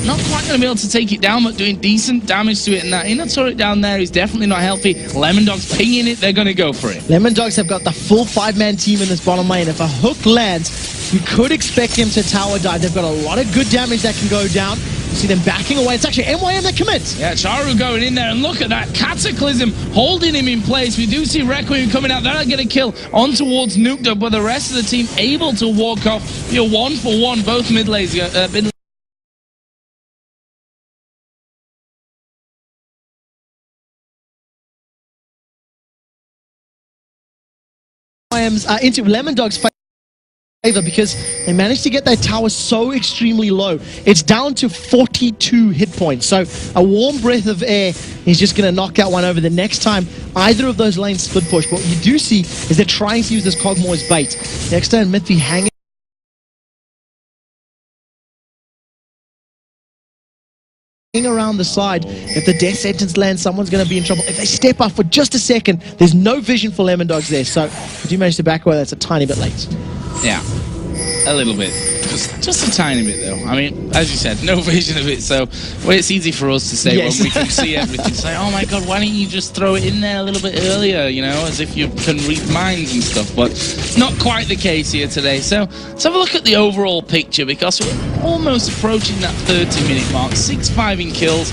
not quite going to be able to take it down, but doing decent damage to it. And that inner turret down there is definitely not healthy. Lemon Dog's pinging it. They're going to go for it. Lemon Dogs have got the full 5-man team in this bottom lane. If a hook lands, you could expect him to tower dive. They've got a lot of good damage that can go down. You see them backing away. It's actually MYM that commits. Yeah, Charu going in there, and look at that Cataclysm holding him in place. We do see Requiem coming out. They're not going to kill on towards Nuke, but the rest of the team able to walk off. You're 1-for-1, both mid lanes. Into Lemon Dog's favor because they managed to get that tower so extremely low. It's down to 42 hit points. So a warm breath of air is just going to knock out one over the next time either of those lanes split push. But what you do see is they're trying to use this Cogmore as bait. Dexter and Mithy hanging around the side. If the death sentence lands, someone's going to be in trouble. If they step up for just a second, there's no vision for Lemon Dogs there. So if you manage to back away, that's a tiny bit late. Yeah, a little bit. Just a tiny bit, though. I mean, as you said, no vision of it. So well, it's easy for us to say when we can see everything. Say, oh my God, why don't you just throw it in there a little bit earlier, you know, as if you can read minds and stuff. But it's not quite the case here today. So let's have a look at the overall picture, because we're almost approaching that 30-minute mark. 6-5 in kills,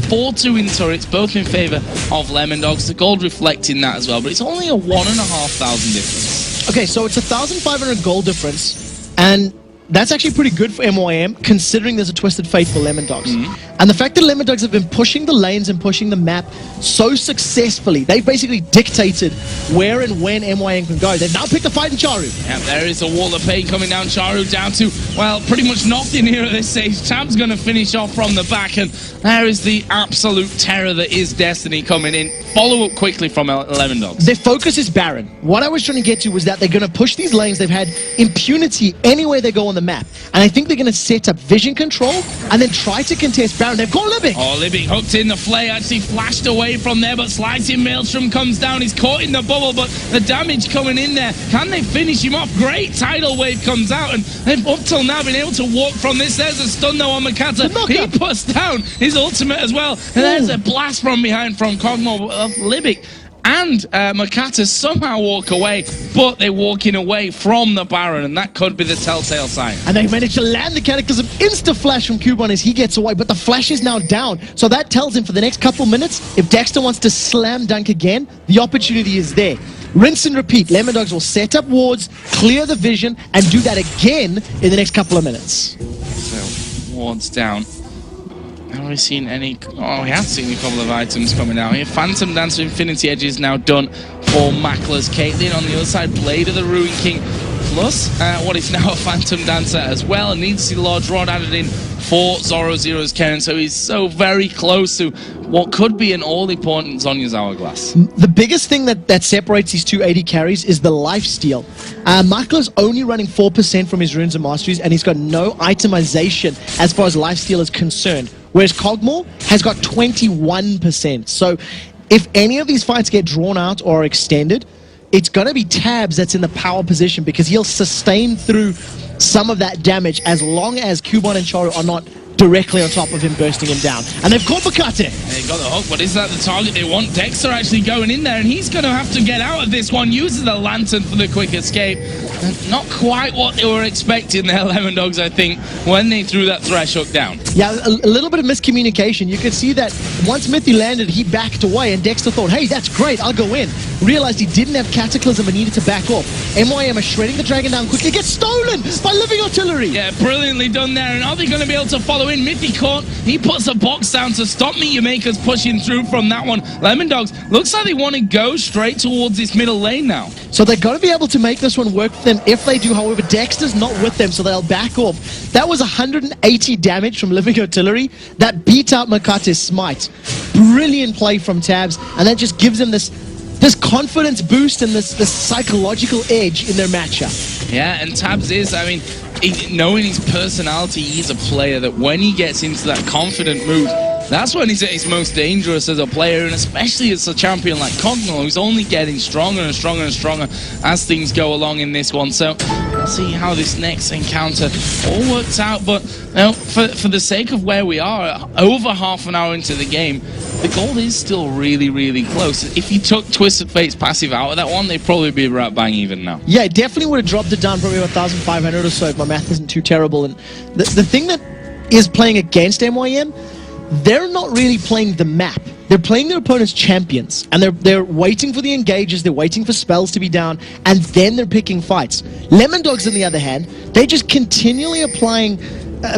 4-2 in turrets, both in favor of Lemon Dogs. The gold reflecting that as well, but it's only a 1,500 difference. Okay, so it's 1,500 gold difference, and that's actually pretty good for MYM, considering there's a Twisted Fate for Lemon Dogs. And the fact that Lemon Dogs have been pushing the lanes and pushing the map so successfully, they basically dictated where and when MYM can go. They've now picked a fight in Charu. Yeah, there is a wall of pain coming down. Charu down to, well, pretty much nothing here at this stage. Tab's going to finish off from the back, and there is the absolute terror that is Destiny coming in. Follow up quickly from Lemon Dogs. Their focus is Baron. What I was trying to get to was that they're going to push these lanes. They've had impunity anywhere they go on the map. And I think they're going to set up vision control and then try to contest Baron. They've got Libic. Oh, Libic hooked in the flay, actually flashed away from there, but Slicing Maelstrom comes down. He's caught in the bubble, but the damage coming in there. Can they finish him off? Great tidal wave comes out, and they've up till now been able to walk from this. There's a stun though on Makata. He puts down his ultimate as well. And there's a blast from behind from Cogmore of Libic. And Makata somehow walk away, but they're walking away from the Baron, and that could be the telltale sign. And they managed to land the Cataclysm. Insta-flash from Cubon as he gets away, but the flash is now down. So that tells him for the next couple minutes, if Dexter wants to slam dunk again, the opportunity is there. Rinse and repeat. Lemon Dogs will set up wards, clear the vision, and do that again in the next couple of minutes. So, wards down. Have we seen any? Oh, we have seen a couple of items coming out here. Phantom Dancer Infinity Edge is now done for Macklers. Caitlyn on the other side, Blade of the Ruin King, plus what is now a Phantom Dancer as well. And needs to see Large Rod added in for Zoro Zero's Karen. So he's so very close to what could be an all-important Zhonya's Hourglass. The biggest thing that separates these two AD carries is the lifesteal. Makla's only running 4% from his runes and masteries, and he's got no itemization as far as lifesteal is concerned. Whereas Cogmore has got 21%. So if any of these fights get drawn out or extended, it's going to be Tabs that's in the power position, because he'll sustain through some of that damage as long as Cubon and Charu are not directly on top of him, bursting him down. And they've caught Makate. They got the hook, but is that the target they want? Dexter actually going in there, and he's going to have to get out of this one. Uses the lantern for the quick escape. Not quite what they were expecting there, Lemon Dogs, I think, when they threw that thresh hook down. Yeah, a little bit of miscommunication. You could see that once Mithy landed, he backed away, and Dexter thought, hey, that's great, I'll go in. Realized he didn't have Cataclysm and needed to back off. MYM are shredding the dragon down quickly. Gets stolen by Living Artillery. Yeah, brilliantly done there. And are they going to be able to follow in? Mithy caught. He puts a box down to stop Makers pushing through from that one. Lemon Dogs, looks like they want to go straight towards this middle lane now. So they're going to be able to make this one work for them. If they do, however, Dexter's not with them, so they'll back off. That was 180 damage from Living Artillery. That beat out Makate's smite. Brilliant play from Tabs, and that just gives them this confidence boost and this psychological edge in their matchup. Yeah, and Tabs is, I mean, knowing his personality, he's a player that when he gets into that confident mood, that's when he's at his most dangerous as a player, and especially as a champion like Cogmore, who's only getting stronger and stronger and stronger as things go along in this one. So see how this next encounter all works out, but you know, for the sake of where we are, over half an hour into the game, the goal is still really, really close. If you took Twisted Fate's passive out of that one, they'd probably be right bang even now. Yeah, it definitely would have dropped it down probably 1,500 or so if my math isn't too terrible. And the thing that is playing against MYM, they're not really playing the map. They're playing their opponent's champions, and they're waiting for the engages, they're waiting for spells to be down, and then they're picking fights. Lemon Dogs, on the other hand, they're just continually applying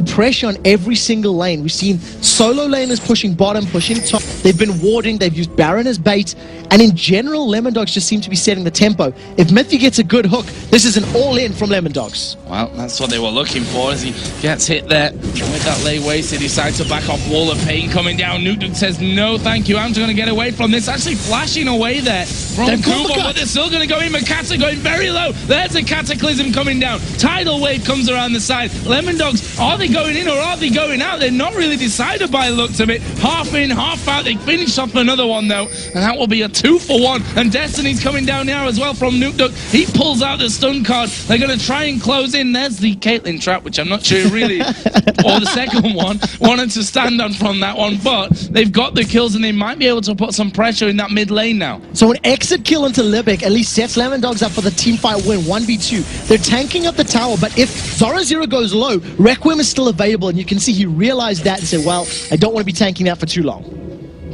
pressure on every single lane. We've seen solo laners pushing bottom, pushing top. They've been warding, they've used Baron as bait, and in general, Lemon Dogs just seem to be setting the tempo. If Mithy gets a good hook, this is an all-in from Lemon Dogs. Well, that's what they were looking for as he gets hit there with that lay waste. He decides to back off. Wall of Pain coming down. Nukduk says, no, thank you. I'm going to get away from this. Actually flashing away there from Kubo, but they're still going to go in. Makata going very low. There's a Cataclysm coming down. Tidal Wave comes around the side. Lemon Dogs, are they going in or are they going out? They're not really decided by the looks of it. Half in, half out. They finish off another one, though, and that will be a 2-for-1. And Destiny's coming down now as well from Nukduk. He pulls out the stun card. They're going to try and close in. There's the Caitlyn trap, which I'm not sure really, or the second one, wanted to stand on from that one, but they've got the kills and they might be able to put some pressure in that mid lane now. So an exit kill into Libic at least sets Lemon Dogs up for the team fight win, 1v2. They're tanking up the tower, but if Zoro goes low, Requiem is still available, and you can see he realized that and said, well, I don't want to be tanking that for too long.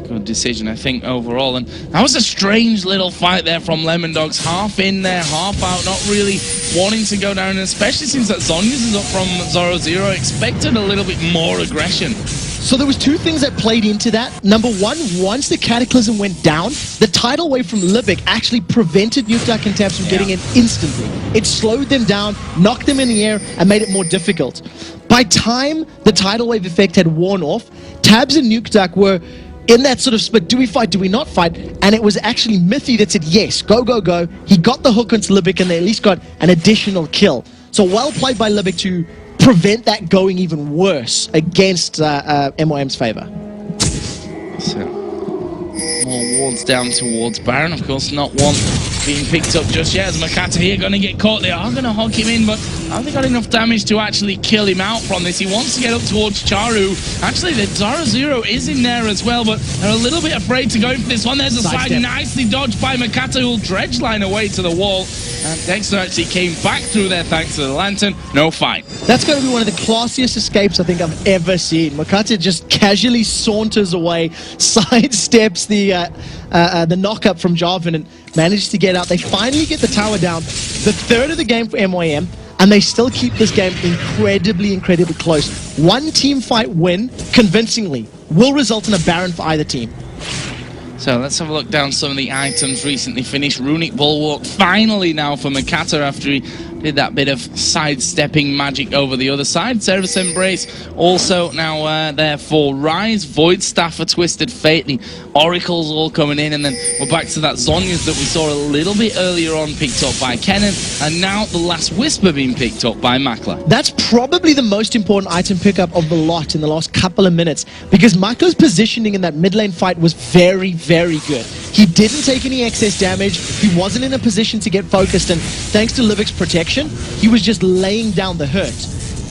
Good decision, I think, overall. And that was a strange little fight there from Lemon Dogs. Half in there, half out, not really wanting to go down, and especially since that Zhonya's is up from Zoro, expected a little bit more aggression. So there was two things that played into that. Number one, once the Cataclysm went down, the tidal wave from Libic actually prevented Nukduk and Tabs from getting in instantly. It slowed them down, knocked them in the air, and made it more difficult. By time the tidal wave effect had worn off, Tabs and Nukduk were in that sort of split, do we fight, do we not fight? And it was actually Mithy that said, yes, go, go, go. He got the hook onto Libic, and they at least got an additional kill. So well played by Libic to prevent that going even worse against MYM's favor. So, more wards down towards Baron. Of course, not one being picked up just yet, as Makata here going to get caught. They are going to hog him in, but have they got enough damage to actually kill him out from this? He wants to get up towards Charu. Actually, the Zoro is in there as well, but they're a little bit afraid to go for this one. There's a slide nicely dodged by Makata, who'll dredge line away to the wall. And Dexter actually came back through there thanks to the lantern. No fight. That's going to be one of the classiest escapes I think I've ever seen. Makata just casually saunters away, sidesteps the knock-up from Jarvan and manages to get out. They finally get the tower down. The third of the game for MYM, and they still keep this game incredibly, incredibly close. One team fight win, convincingly, will result in a Baron for either team. So let's have a look down some of the items recently finished. Runic Bulwark finally now for Makata after he did that bit of sidestepping magic over the other side. Service Embrace also now there for Rise. Void Staff for Twisted Fate. The Oracles all coming in, and then we're back to that Zhonya's that we saw a little bit earlier on picked up by Kennen, and now the Last Whisper being picked up by Makla. That's probably the most important item pickup of the lot in the last couple of minutes, because Makla's positioning in that mid lane fight was very, very good. He didn't take any excess damage, he wasn't in a position to get focused, and thanks to Livic's protection, he was just laying down the hurt.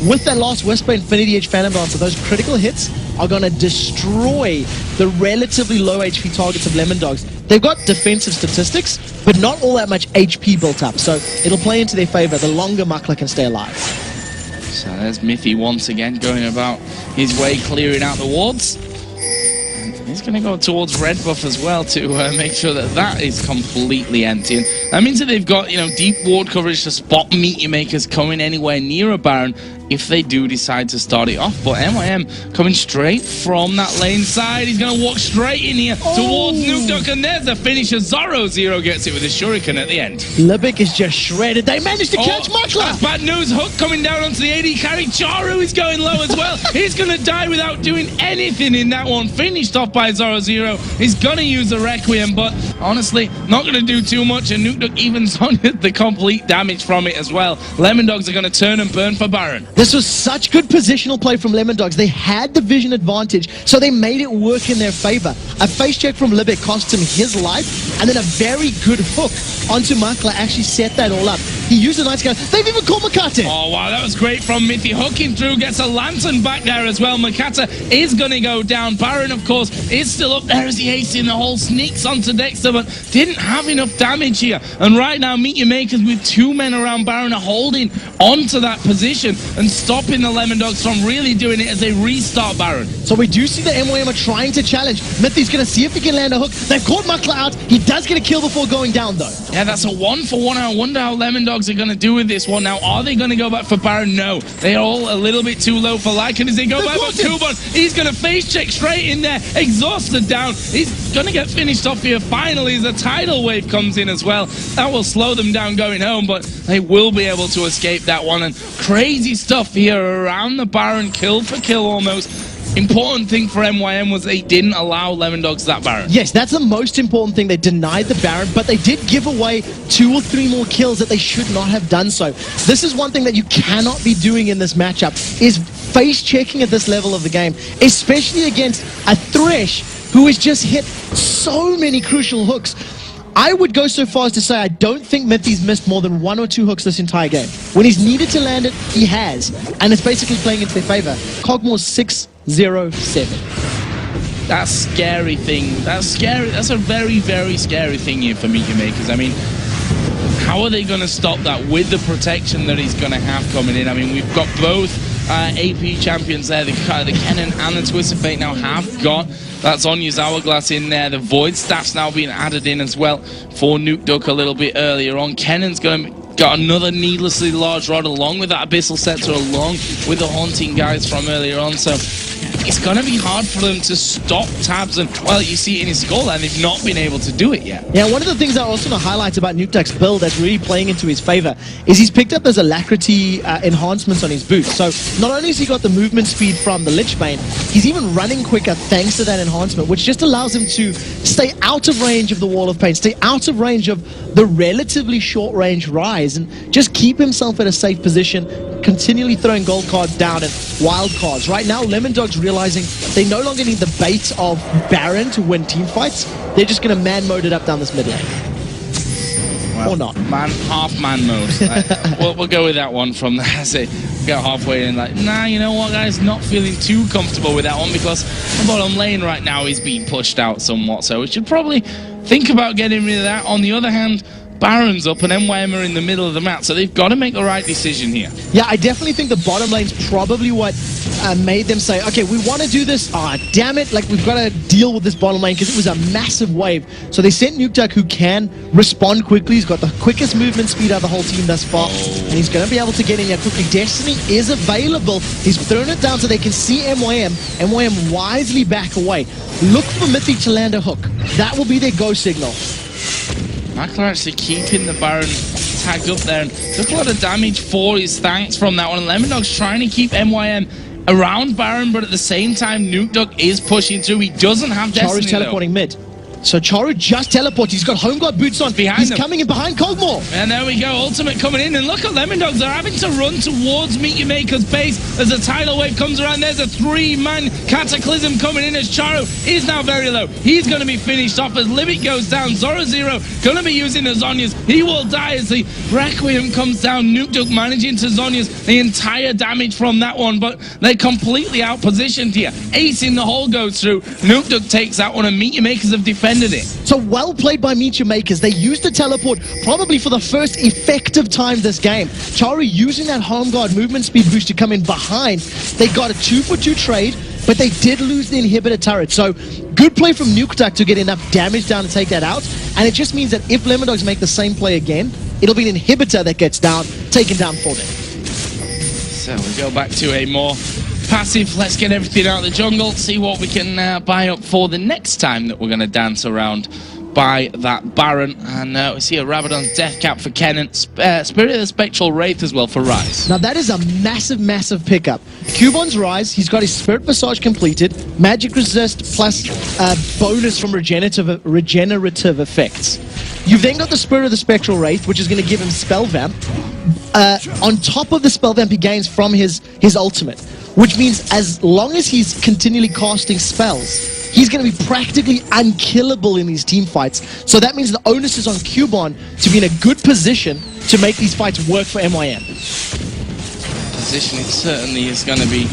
With that Last Whisper, Infinity Edge, Phantom Dancer, those critical hits are going to destroy the relatively low HP targets of Lemon Dogs. They've got defensive statistics, but not all that much HP built up, so it'll play into their favor the longer Makla can stay alive. So there's Mithy once again going about his way, clearing out the wards. He's going to go towards red buff as well to make sure that that is completely empty. And that means that they've got, you know, deep ward coverage to spot meteor makers coming anywhere near a Baron if they do decide to start it off. But MYM coming straight from that lane side. He's going to walk straight in here towards Nukduk, and there's the finisher. Zoro gets it with a shuriken at the end. Libic is just shredded. They managed to catch Makla. That's bad news. Hook coming down onto the AD carry. Charu is going low as well. He's going to die without doing anything in that one. Finished off by Zoro. He's going to use the Requiem, but honestly, not going to do too much. And Nukduk even Zhonyaed the complete damage from it as well. Lemon Dogs are going to turn and burn for Baron. This was such good positional play from Lemon Dogs. They had the vision advantage, so they made it work in their favor. A face check from Libic cost him his life, and then a very good hook onto Makla actually set that all up. He used a nice guy. They've even caught Makata. Oh, wow, that was great from Mithy. Hooking through, gets a lantern back there as well. Makata is going to go down. Baron, of course, is still up there as he acing the hole. Sneaks onto Dexter, but didn't have enough damage here. And right now, Meet Your Makers with 2 men around Baron are holding onto that position and stopping the Lemon Dogs from really doing it as they restart Baron. So we do see the MYM are trying to challenge. Mithy's going to see if he can land a hook. They've caught Makla out. He does get a kill before going down, though. Yeah, that's a 1-for-1. I wonder how Lemon Dogs are going to do with this one. Now, are they going to go back for Baron? No. They're all a little bit too low for Lycan as they go back for Kubon. He's going to face check straight in there. Exhausted down. He's going to get finished off here finally as a tidal wave comes in as well. That will slow them down going home, but they will be able to escape that one. And crazy stuff here around the Baron. Kill for kill almost. Important thing for MYM was they didn't allow Lemon Dogs that Baron. Yes, that's the most important thing. They denied the Baron, but they did give away 2 or 3 more kills that they should not have done so. This is one thing that you cannot be doing in this matchup, is face checking at this level of the game, especially against a Thresh who has just hit so many crucial hooks. I would go so far as to say I don't think Mithy's missed more than 1 or 2 hooks this entire game. When he's needed to land it, he has. And it's basically playing into their favor. Cogmore's 6-0-7. That's a scary thing. That's scary. That's a very, very scary thing here for Meet Your Makers. I mean, how are they going to stop that with the protection that he's going to have coming in? I mean, we've got both AP champions there. The Kennen and the Twisted Fate now have got that Zonya's Hourglass in there. The Void Staff's now being added in as well for Nuke Duck a little bit earlier on. Kennen's got another needlessly large rod along with that Abyssal Scepter, along with the Haunting guys from earlier on. So it's going to be hard for them to stop Tabs, and, well, you see it in his scoreline, they've not been able to do it yet. Yeah, one of the things I also want to highlight about Nuke Duck's build that's really playing into his favor is he's picked up those alacrity enhancements on his boots. So not only has he got the movement speed from the Lichbane, he's even running quicker thanks to that enhancement, which just allows him to stay out of range of the Wall of Pain, stay out of range of the relatively short range Rise, and just keep himself at a safe position, continually throwing gold cards down and wild cards. Right now, Lemon Dog's realizing they no longer need the bait of Baron to win team fights. They're just going to man mode it up down this mid lane. Well, or not. Half man mode. We'll go with that one from there. So get halfway and like, nah, you know what, guys? Not feeling too comfortable with that one because the bottom lane right now is being pushed out somewhat. So we should probably think about getting rid of that. On the other hand, Baron's up and MYM are in the middle of the map, so they've got to make the right decision here. Yeah, I definitely think the bottom lane's probably what made them say, okay, we want to do this. Damn it, like we've got to deal with this bottom lane because it was a massive wave. So they sent Nuke Duck, who can respond quickly. He's got the quickest movement speed out of the whole team thus far, and he's going to be able to get in there quickly. Destiny is available. He's thrown it down so they can see MYM. MYM wisely back away. Look for Mithy to land a hook. That will be their go signal. Makla actually keeping the Baron tagged up there and took a lot of damage for his thanks from that one. Lemon Dog's trying to keep MYM around Baron, but at the same time, Nuke Duck is pushing through. He doesn't have Destiny, Charu's teleporting mid. So Charu just teleports. He's got Home Guard boots on. He's coming in behind Cogmore. And there we go. Ultimate coming in. And look at Lemon Dogs. They're having to run towards Meet Your Maker's base as a tidal wave comes around. There's a 3-man cataclysm coming in as Charu is now very low. He's going to be finished off as Limit goes down. Zoro Zero going to be using the Zonyas. He will die as the Requiem comes down. Nuke Duck managing to Zonyas the entire damage from that one. But they're completely out-positioned here. Acing the hole goes through. Nuke Duck takes that one and Meet Your Makers have defended it. So well played by Meet Your Makers. They used the teleport probably for the first effective time this game. Charu using that Home Guard movement speed boost to come in behind. They got a 2-for-2 trade, but they did lose the inhibitor turret. So good play from Nuke Duck to get enough damage down to take that out. And it just means that if Lemon Dogs make the same play again, it'll be an inhibitor that gets down, taken down for them. So we go back to a more passive, let's get everything out of the jungle, see what we can buy up for the next time that we're going to dance around by that Baron. And we see a Rabadon's Death Cap for Kennen, Spirit of the Spectral Wraith as well for Rise. Now that is a massive, massive pickup. Cubon's Rise, he's got his Spirit Visage completed, Magic Resist plus bonus from regenerative effects. You've then got the Spirit of the Spectral Wraith, which is going to give him Spell Vamp. On top of the Spell Vamp he gains from his ultimate, which means as long as he's continually casting spells, he's going to be practically unkillable in these team fights. So that means the onus is on Cubon to be in a good position to make these fights work for MYM. Positioning certainly is going to be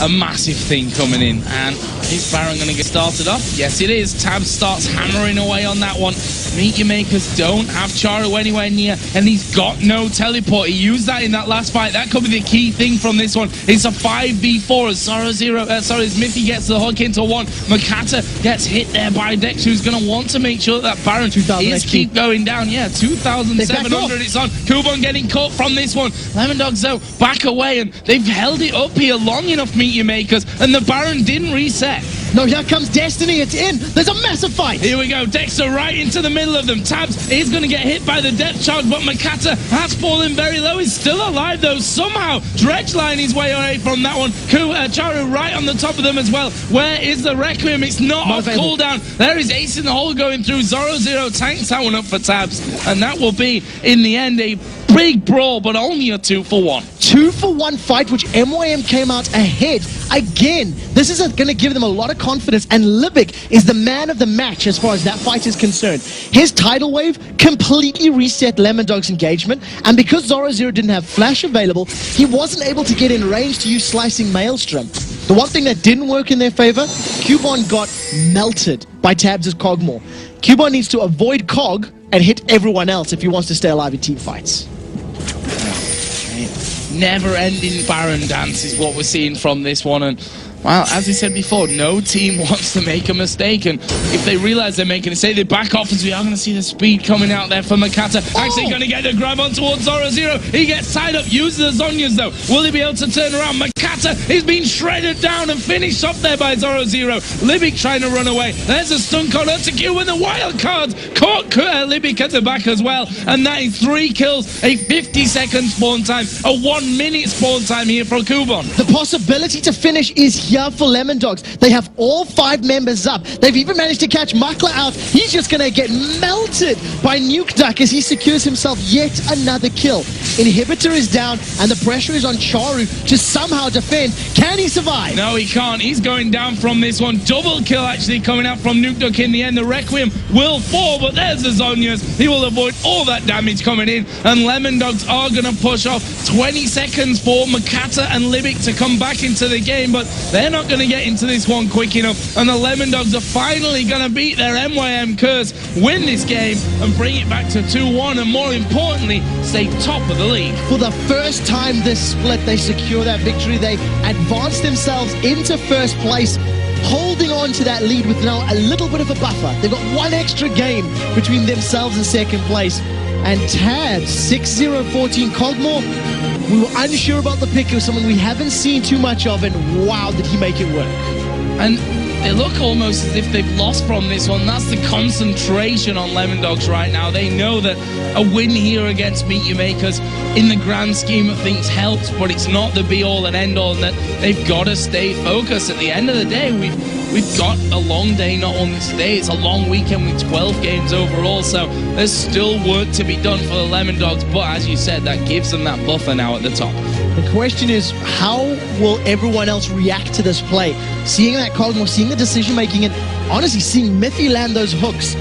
a massive thing coming in. And is Baron going to get started off? Yes, it is. Tab starts hammering away on that one. Meet Your Makers don't have Charu anywhere near, and he's got no teleport. He used that in that last fight. That could be the key thing from this one. It's a 5v4 as Miffy gets the hook into one. Makata gets hit there by Dex, who's going to want to make sure that Baron is keep going down. Yeah, 2,700 it's on. Kubon getting caught from this one. Lemon Dogs, though, back away, and they've held it up here long enough, Meet Your Makers, and the Baron didn't reset. No, here comes Destiny. It's in. There's a massive fight. Here we go. Dexter right into the middle of them. Tabs is going to get hit by the depth charge, but Makata has fallen very low. He's still alive, though. Somehow, Dredgeline his way away from that one. Charu right on the top of them as well. Where is the Requiem? It's not off cooldown. There is Ace in the hole going through. Zoro tanks that one up for Tabs, and that will be, in the end, a big brawl, but only a 2-for-1. 2-for-1 fight, which MYM came out ahead. Again, this is going to give them a lot of confidence, and Libic is the man of the match as far as that fight is concerned. His tidal wave completely reset Lemon Dog's engagement, and because Zoro didn't have flash available, he wasn't able to get in range to use Slicing Maelstrom. The one thing that didn't work in their favor, Cubon got melted by Tabs' Cogmore. Cubon needs to avoid Cog and hit everyone else if he wants to stay alive in team fights. Never-ending Baron dance is what we're seeing from this one, and well, as we said before, no team wants to make a mistake, and if they realize they're making a mistake, they back off, as we are going to see the speed coming out there for Makata. Actually going to get the grab on towards Zoro. He gets tied up, uses the Zhonya's though. Will he be able to turn around? Makata is being shredded down and finished up there by Zoro. Libic trying to run away. There's a stun card to Q with the wild cards. Caught Libic at the back as well, and that is 3 kills, a 50-second spawn time, a 1-minute spawn time here from Kubon. The possibility to finish is here for Lemon Dogs. They have all 5 members up. They've even managed to catch Makla out. He's just going to get melted by Nuke Duck as he secures himself yet another kill. Inhibitor is down, and the pressure is on Charu to somehow defend. Can he survive? No, he can't. He's going down from this one. Double kill actually coming out from Nuke Duck in the end. The Requiem will fall, but there's the Zhonya's. He will avoid all that damage coming in, and Lemon Dogs are going to push off. 20 seconds for Makata and Libic to come back into the game, but they're not going to get into this one quick enough, and the Lemon Dogs are finally going to beat their MYM curse, win this game, and bring it back to 2-1, and more importantly, stay top of the league. For the first time this split, they secure that victory. They advance themselves into first place, holding on to that lead with now a little bit of a buffer. They've got 1 extra game between themselves and second place. And Tabs, 6-0-14 Cogmore, we were unsure about the pick of someone we haven't seen too much of, and wow, did he make it work. And they look almost as if they've lost from this one. That's the concentration on Lemon Dogs right now. They know that a win here against Meet Your Makers in the grand scheme of things helps, but it's not the be-all and end-all, and that they've got to stay focused. At the end of the day, we've got a long day not only today, it's a long weekend with 12 games overall, so there's still work to be done for the Lemon Dogs, but as you said, that gives them that buffer now at the top. The question is, how will everyone else react to this play? Seeing that Cogmore, seeing the decision making, and honestly seeing Miffy land those hooks.